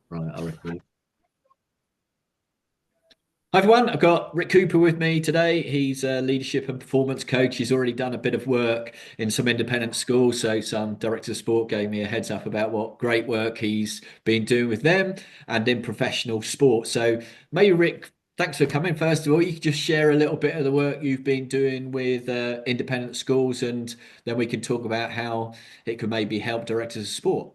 Right, I reckon. Hi everyone, I've got Rick Cooper with me today. He's a leadership and performance coach. He's already done a bit of work in some independent schools, so some director of sport gave me a heads up about what great work he's been doing with them and in professional sport. So maybe Rick, thanks for coming. First of all, you could just share a little bit of the work you've been doing with independent schools, and then we can talk about how it could maybe help directors of sport.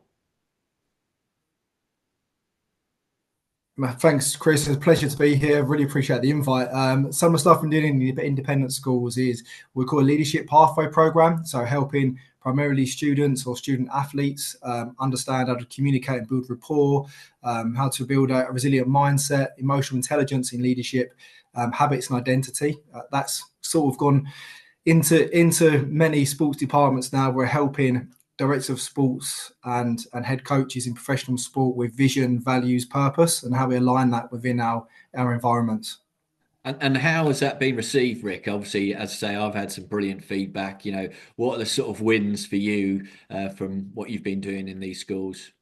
Thanks, Chris. It's a pleasure to be here. Really appreciate the invite. Some of the stuff I'm doing in the independent schools is we call a leadership pathway program. So helping primarily students or student athletes understand how to communicate and build rapport, how to build a resilient mindset, emotional intelligence in leadership, habits and identity. That's sort of gone into many sports departments now. We're helping directors of sports and head coaches in professional sport with vision, values, purpose, and how we align that within our environments. And how has that been received, Rick? Obviously, as I say, I've had some brilliant feedback. What are the sort of wins for you from what you've been doing in these schools?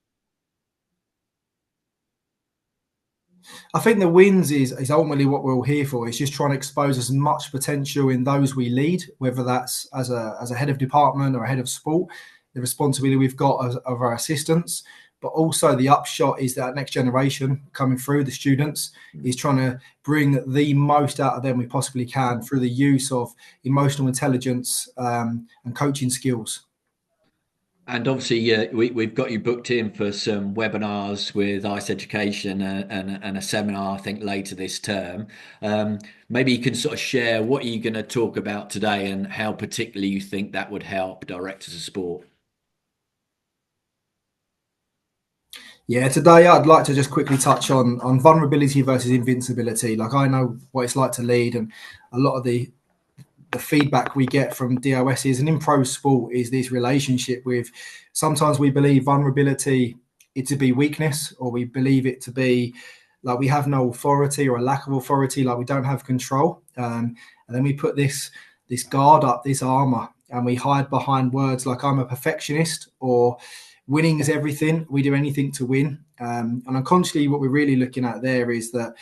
I think the wins is ultimately what we're all here for. It's just trying to expose as much potential in those we lead, whether that's as a head of department or a head of sport, the responsibility we've got of our assistants, but also the upshot is that next generation coming through, the students, is trying to bring the most out of them we possibly can through the use of emotional intelligence and coaching skills. And obviously, we've got you booked in for some webinars with ICE Education and a seminar, I think, later this term. Um, Maybe you can sort of share what are you going to talk about today and how particularly you think that would help directors of sport. Yeah, today I'd like to just quickly touch on vulnerability versus invincibility. Like I know what it's like to lead, and a lot of the feedback we get from DOSs and in pro sport is this relationship with sometimes we believe vulnerability it to be weakness, or we believe it to be like we have no authority or a lack of authority, like we don't have control. And then we put this guard up, this armor, and we hide behind words like I'm a perfectionist or winning is everything. We do anything to win. And unconsciously, what we're really looking at there is that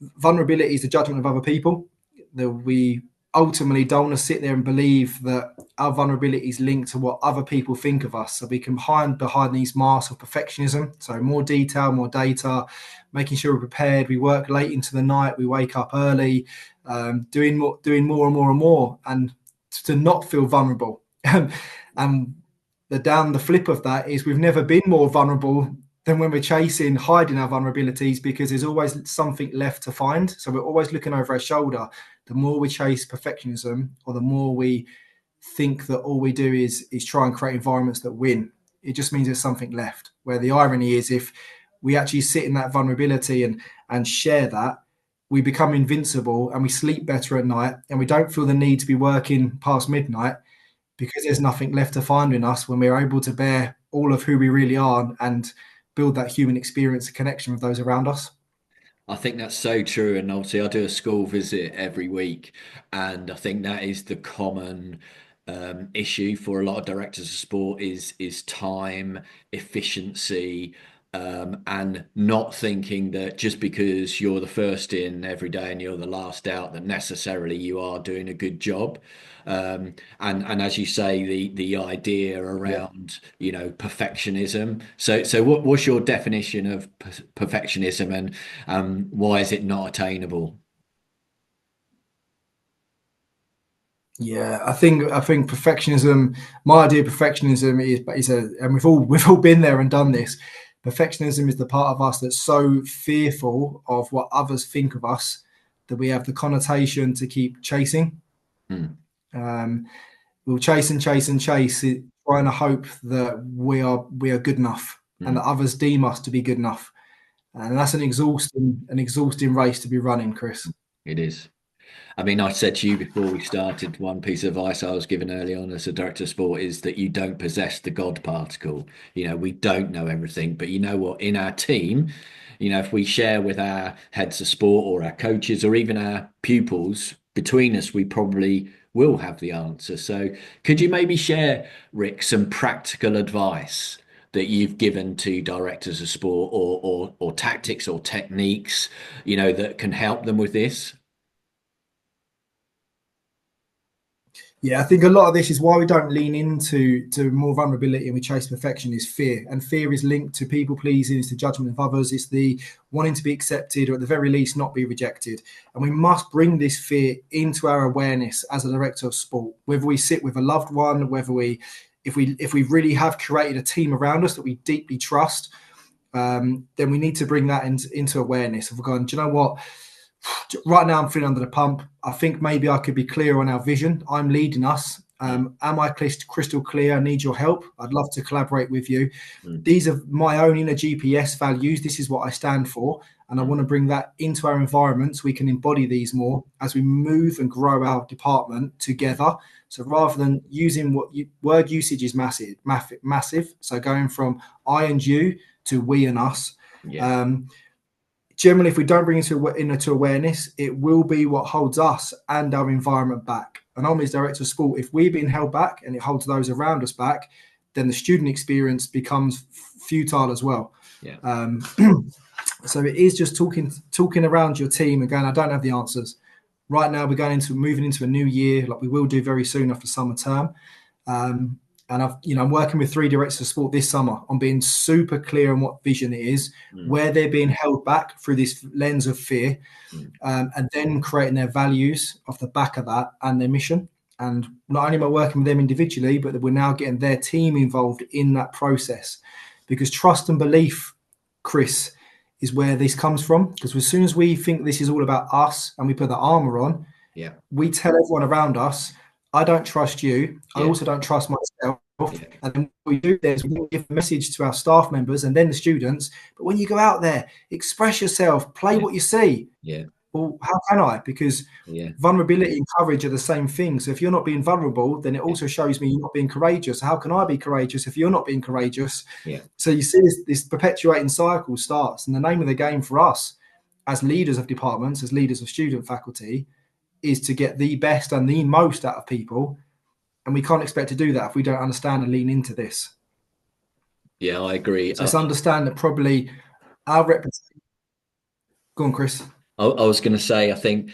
vulnerability is the judgment of other people. That we ultimately don't want to sit there and believe that our vulnerability is linked to what other people think of us. So we can hide behind these masks of perfectionism. So more detail, more data, making sure we're prepared. We work late into the night. We wake up early, doing more and more and more, and to not feel vulnerable. And the flip of that is we've never been more vulnerable than when we're chasing, hiding our vulnerabilities because there's always something left to find. So we're always looking over our shoulder. The more we chase perfectionism, or the more we think that all we do is try and create environments that win, it just means there's something left. Where the irony is, if we actually sit in that vulnerability and share that, we become invincible and we sleep better at night and we don't feel the need to be working past midnight because there's nothing left to find in us when we're able to bear all of who we really are and build that human experience and connection with those around us. I think that's so true. And obviously, I do a school visit every week. And I think that is the common issue for a lot of directors of sport is time, efficiency, and not thinking that just because you're the first in every day and you're the last out, that necessarily you are doing a good job. And as you say, the idea Yeah. around perfectionism. So what's your definition of perfectionism, and why is it not attainable? Yeah, I think perfectionism. My idea of perfectionism is and we've all been there and done this. Perfectionism is the part of us that's so fearful of what others think of us that we have the connotation to keep chasing. Hmm. Um, we'll chase and chase and chase, trying to hope that we are good enough and that Hmm. others deem us to be good enough. And that's an exhausting race to be running, Chris. It is. I mean, I said to you before we started, one piece of advice I was given early on as a director of sport is that you don't possess the God particle. We don't know everything, but you know what? In our team, if we share with our heads of sport or our coaches or even our pupils, between us, we probably will have the answer. So, could you maybe share, Rick, some practical advice that you've given to directors of sport, or tactics or techniques, that can help them with this? Yeah, I think a lot of this is why we don't lean into more vulnerability and we chase perfection is fear. And fear is linked to people pleasing, it's the judgment of others, it's the wanting to be accepted or at the very least not be rejected. And we must bring this fear into our awareness as a director of sport, whether we sit with a loved one, whether we if we really have created a team around us that we deeply trust, then we need to bring that into awareness of going, do you know what? Right now I'm feeling under the pump. I think maybe I could be clear on our vision. I'm leading us. Mm, Am I crystal clear? I need your help. I'd love to collaborate with you. mm, These are my own inner GPS values. This is what I stand for. And I mm, want to bring that into our environment so we can embody these more as we move and grow our department mm. together. So rather than using word usage is massive, massive, massive. So going from I and you to we and us. Yeah, Um, Generally, if we don't bring it into awareness, it will be what holds us and our environment back. And I'm as director of sport, if we're being held back and it holds those around us back, then the student experience becomes futile as well. yeah. Um, so it is just talking around your team and going, I don't have the answers. Right now, we're moving into a new year, like we will do very soon after summer term. Um, and I'm working with 3 directors of sport this summer on being super clear on what vision it is, Mm, where they're being held back through this lens of fear, mm. and then creating their values off the back of that and their mission. And not only am I working with them individually, but we're now getting their team involved in that process, because trust and belief, Chris, is where this comes from. Because as soon as we think this is all about us and we put the armor on, Yeah, we tell everyone around us, I don't trust you. I yeah, also don't trust myself. yeah, And then what we do is we give a message to our staff members and then the students. But when you go out there, express yourself, play yeah, what you see. yeah, Well, how can I? Because yeah, vulnerability and courage are the same thing. So if you're not being vulnerable, then it yeah, also shows me you're not being courageous. How can I be courageous if you're not being courageous? yeah. So you see this perpetuating cycle starts. And the name of the game for us as leaders of departments, as leaders of student faculty, is to get the best and the most out of people. And we can't expect to do that if we don't understand and lean into this. Yeah, I agree. So it's understand that probably our reputation. Go on, Chris. I was going to say, I think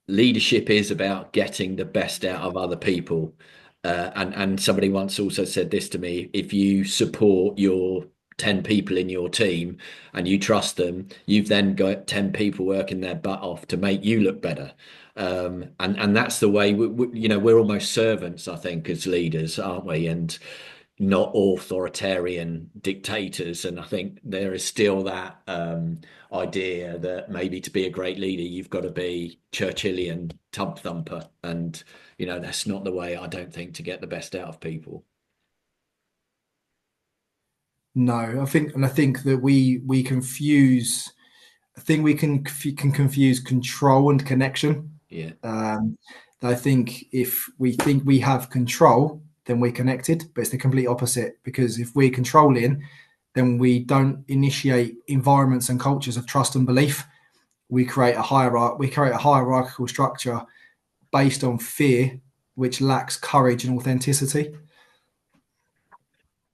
leadership is about getting the best out of other people. And somebody once also said this to me: if you support your 10 people in your team and you trust them, you've then got 10 people working their butt off to make you look better. And that's the way we're almost servants, I think, as leaders, aren't we? And not authoritarian dictators. And I think there is still that idea that maybe to be a great leader, you've got to be Churchillian tub thumper. And, that's not the way, I don't think, to get the best out of people. No, I think that we confuse. I think we can confuse control and connection. Yeah. Um, I think if we think we have control, then we're connected, but it's the complete opposite. Because if we're controlling, then we don't initiate environments and cultures of trust and belief. We create a hierarchy. We create a hierarchical structure based on fear, which lacks courage and authenticity.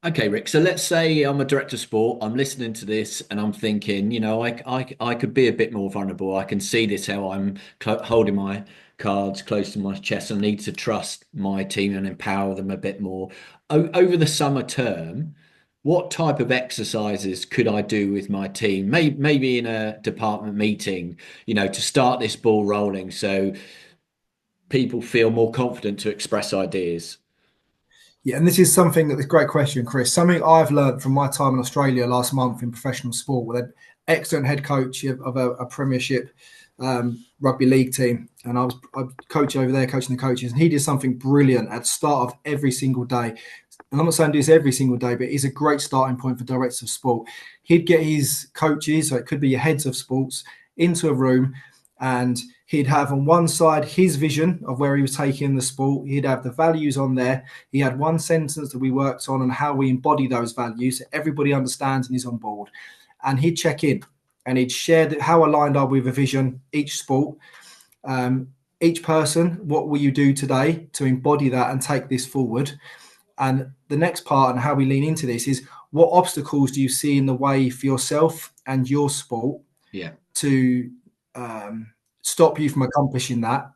Okay, Rick. So let's say I'm a director of sport. I'm listening to this and I'm thinking, I could be a bit more vulnerable. I can see this how I'm holding my cards close to my chest. I need to trust my team and empower them a bit more. Over the summer term, what type of exercises could I do with my team? Maybe in a department meeting, to start this ball rolling so people feel more confident to express ideas. Yeah, and this is something that's a great question, Chris. Something I've learned from my time in Australia last month in professional sport with an excellent head coach of a Premiership rugby league team, and I coaching over there, coaching the coaches, and he did something brilliant at the start of every single day. And I'm not saying do this every single day, but it's a great starting point for directors of sport. He'd get his coaches, so it could be your heads of sports, into a room, and he'd have on one side his vision of where he was taking the sport. He'd have the values on there. He had one sentence that we worked on how we embody those values so everybody understands and is on board. And he'd check in and he'd share how aligned are we with a vision, each sport, um, each person, what will you do today to embody that and take this forward? And the next part and how we lean into this is what obstacles do you see in the way for yourself and your sport Yeah. to um, stop you from accomplishing that?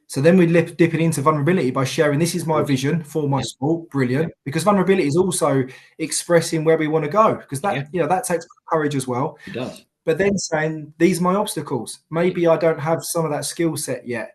So then we dip it into vulnerability by sharing this is Of my course. vision for my Yeah. sport. Yeah. Brilliant. Because vulnerability is also expressing where we want to go, because Yeah. that takes courage as well. It does. But then saying these are my obstacles. Yeah. Maybe I don't have some of that skill set yet.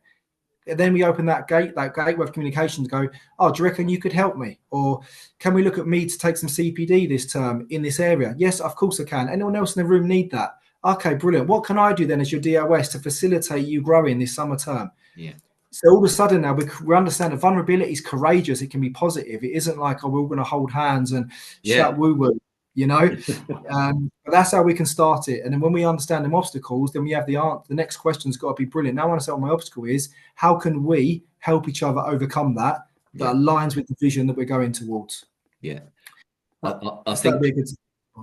And then we open that gateway of communication to go, oh, do you reckon you could help me? Or can we look at me to take some CPD this term in this area? Yes, of course I can. Anyone else in the room need that? Okay, brilliant. What can I do then as your DOS to facilitate you growing this summer term? Yeah. So all of a sudden now we understand that vulnerability is courageous. It can be positive. It isn't like, oh, we're all going to hold hands and Yeah. shout woo woo, you know. But that's how we can start it. And then when we understand them obstacles, then we have the answer. The next question's got to be brilliant. Now I understand what my obstacle is. How can we help each other overcome that? That Yeah. aligns with the vision that we're going towards. Yeah. I So that'd think, be a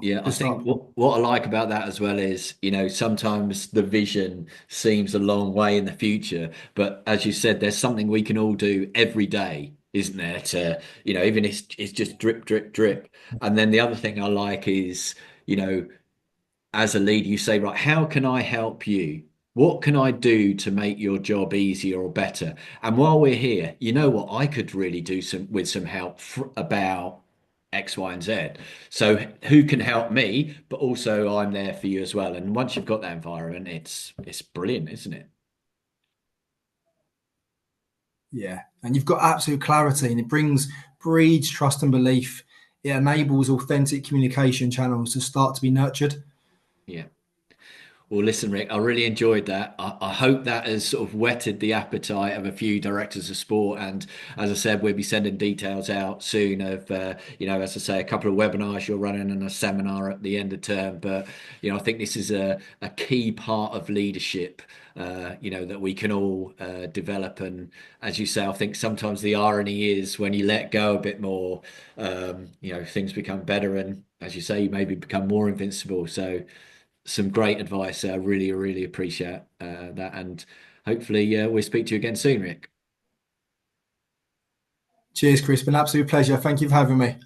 yeah, I good think start point. what I like about that as well is, sometimes the vision seems a long way in the future, but as you said, there's something we can all do every day, isn't there? To, even it's just drip, drip, drip. And then the other thing I like is, you know, as a leader, you say, right, how can I help you? What can I do to make your job easier or better? And while we're here, you know what? I could really do some help about X, Y, and Z. So who can help me? But also I'm there for you as well. And once you've got that environment, it's brilliant, isn't it? Yeah, and you've got absolute clarity, and it breeds trust and belief. It enables authentic communication channels to start to be nurtured. Yeah. Well, listen, Rick, I really enjoyed that. I hope that has sort of whetted the appetite of a few directors of sport. And as I said, we'll be sending details out soon of, as I say, a couple of webinars you're running and a seminar at the end of term. But, I think this is a key part of leadership, that we can all develop. And as you say, I think sometimes the irony is when you let go a bit more, things become better. And as you say, you maybe become more invincible. So, some great advice. I really, really appreciate that. And hopefully, we'll speak to you again soon, Rick. Cheers, Chris. Been an absolute pleasure. Thank you for having me.